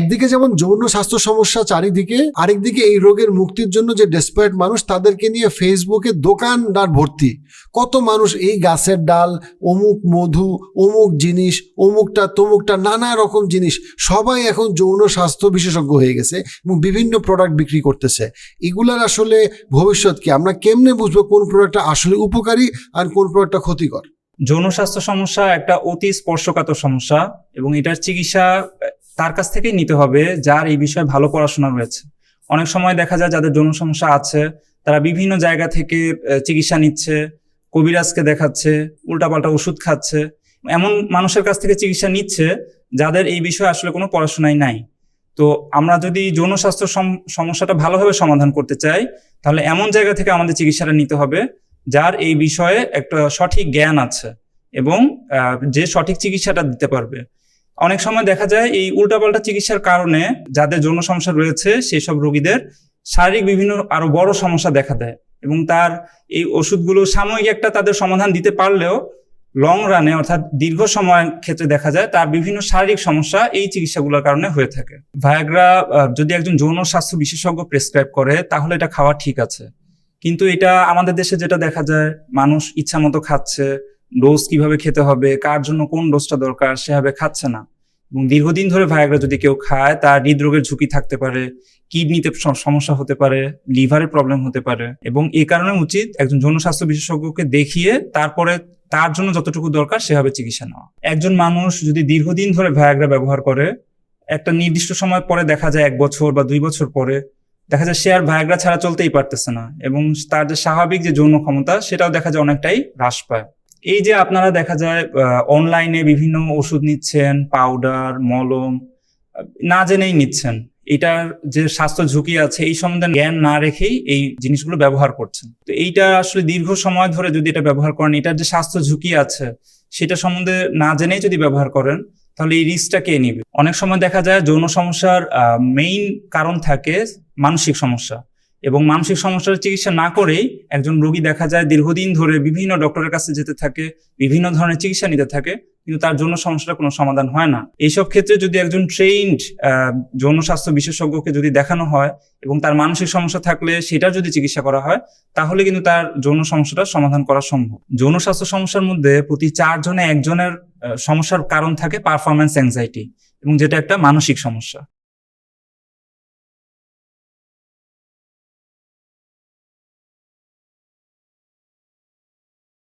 একদিকে যেমন যৌন স্বাস্থ্য সমস্যা চারিদিকে, আরেকদিকে এই রোগের মুক্তির জন্য যে ডেসপারেট মানুষ, তাদেরকে নিয়ে ফেসবুকে দোকানদার ভর্তি। কত মানুষ এই গাছের ডাল, অমুক মধু, অমুক জিনিস, অমুকটা তমুকটা নানা রকম জিনিস, সবাই এখন যৌন স্বাস্থ্য বিশেষজ্ঞ হয়ে গেছে এবং বিভিন্ন প্রোডাক্ট বিক্রি করতেছে। এগুলার আসলে ভবিষ্যৎ কি? আমরা কেমনে বুঝবো কোন প্রোডাক্টটা আসলে উপকারী আর কোন প্রোডাক্টটা ক্ষতিকর? যৌন স্বাস্থ্য সমস্যা একটা অতি স্পর্শকাতর সমস্যা এবং এটার চিকিৎসা তার কাছ থেকেই নিতে হবে যার এই বিষয়ে ভালো পড়াশোনা রয়েছে। অনেক সময় দেখা যায় যাদের যৌন সমস্যা আছে তারা বিভিন্ন জায়গা থেকে চিকিৎসা নিচ্ছে, কবিরাজকে দেখাচ্ছে, উল্টাপাল্টা ওষুধ খাচ্ছে, এমন মানুষের কাছ থেকে চিকিৎসা নিচ্ছে যাদের এই বিষয়ে আসলে কোনো পড়াশোনাই নাই। তো আমরা যদি যৌন স্বাস্থ্য সমস্যাটা ভালোভাবে সমাধান করতে চাই তাহলে এমন জায়গা থেকে আমাদের চিকিৎসাটা নিতে হবে যার এই বিষয়ে একটা সঠিক জ্ঞান আছে এবং যে সঠিক চিকিৎসাটা দিতে পারবে। অনেক সময় দেখা যায় এই উল্টাপাল্টা চিকিৎসার কারণে যাদের যৌন সমস্যা রয়েছে সেই সব রোগীদের শারীরিক বিভিন্ন আরো বড় সমস্যা দেখা দেয় এবং তার এই ওষুধগুলো সাময়িক একটা তাদের সমাধান দিতে পারলেও লং রানে অর্থাৎ দীর্ঘ সময়ের ক্ষেত্রে দেখা যায় তার বিভিন্ন শারীরিক সমস্যা এই চিকিৎসাগুলোর কারণে হয়ে থাকে। ভায়াগ্রা যদি একজন যৌন স্বাস্থ্য বিশেষজ্ঞ প্রেসক্রাইব করে তাহলে এটা খাওয়া ঠিক আছে, কিন্তু এটা আমাদের দেশে যেটা দেখা যায় মানুষ ইচ্ছা মতো খাচ্ছে, ডোজ কিভাবে খেতে হবে, কার জন্য কোন ডোজটা দরকার সেভাবে খাচ্ছে না এবং দীর্ঘদিন ধরে ভায়াগ্রা যদি কেউ খায় তার হৃদরোগের ঝুঁকি থাকতে পারে, কিডনিতে সমস্যা হতে পারে, লিভারের প্রবলেম হতে পারে এবং এই কারণে উচিত একজন যৌন স্বাস্থ্য বিশেষজ্ঞকে দেখিয়ে তারপরে তার জন্য যতটুকু দরকার সেভাবে চিকিৎসা নেওয়া। একজন মানুষ যদি দীর্ঘদিন ধরে ভায়াগ্রা ব্যবহার করে একটা নির্দিষ্ট সময় পরে দেখা যায় 1 বছর বা 2 বছর পরে দেখা যায় সে আর ভায়াগ্রা ছাড়া চলতেই পারতেছে না এবং তার যে স্বাভাবিক যে যৌন ক্ষমতা সেটাও দেখা যায় অনেকটাই হ্রাস পায়। এই যে আপনারা দেখা যায় অনলাইনে বিভিন্ন ওষুধ নিচ্ছেন, পাউডার, মলম না জেনেই নিচ্ছেন, এটার যে স্বাস্থ্য ঝুঁকি আছে এই সম্বন্ধে জ্ঞান না রেখেই এই জিনিসগুলো ব্যবহার করছেন। তো এইটা আসলে দীর্ঘ সময় ধরে যদি এটা ব্যবহার করেন, এটার যে স্বাস্থ্য ঝুঁকি আছে সেটা সম্বন্ধে না জেনেই যদি ব্যবহার করেন তাহলে এই রিস্কটা কে নিবে? অনেক সময় দেখা যায় যৌন সমস্যার মেইন কারণ থাকে মানসিক সমস্যা এবং মানসিক সমস্যার চিকিৎসা না করেই একজন রোগী দেখা যায় দীর্ঘদিন ধরে বিভিন্ন ডক্টরের কাছে যেতে থাকে, বিভিন্ন ধরনের চিকিৎসা নিতে থাকে, কিন্তু তার যৌন সমস্যার কোনো সমাধান হয় না। এইসব ক্ষেত্রে যদি একজন ট্রেইনড যৌন স্বাস্থ্য বিশেষজ্ঞকে যদি দেখানো হয় এবং তার মানসিক সমস্যা থাকলে সেটার যদি চিকিৎসা করা হয় তাহলে কিন্তু তার যৌন সমস্যাটা সমাধান করা সম্ভব। যৌন স্বাস্থ্য সমস্যার মধ্যে প্রতি 4 জনে 1 জনের সমস্যার কারণ থাকে পারফরম্যান্স অ্যাংজাইটি এবং যেটা একটা মানসিক সমস্যা।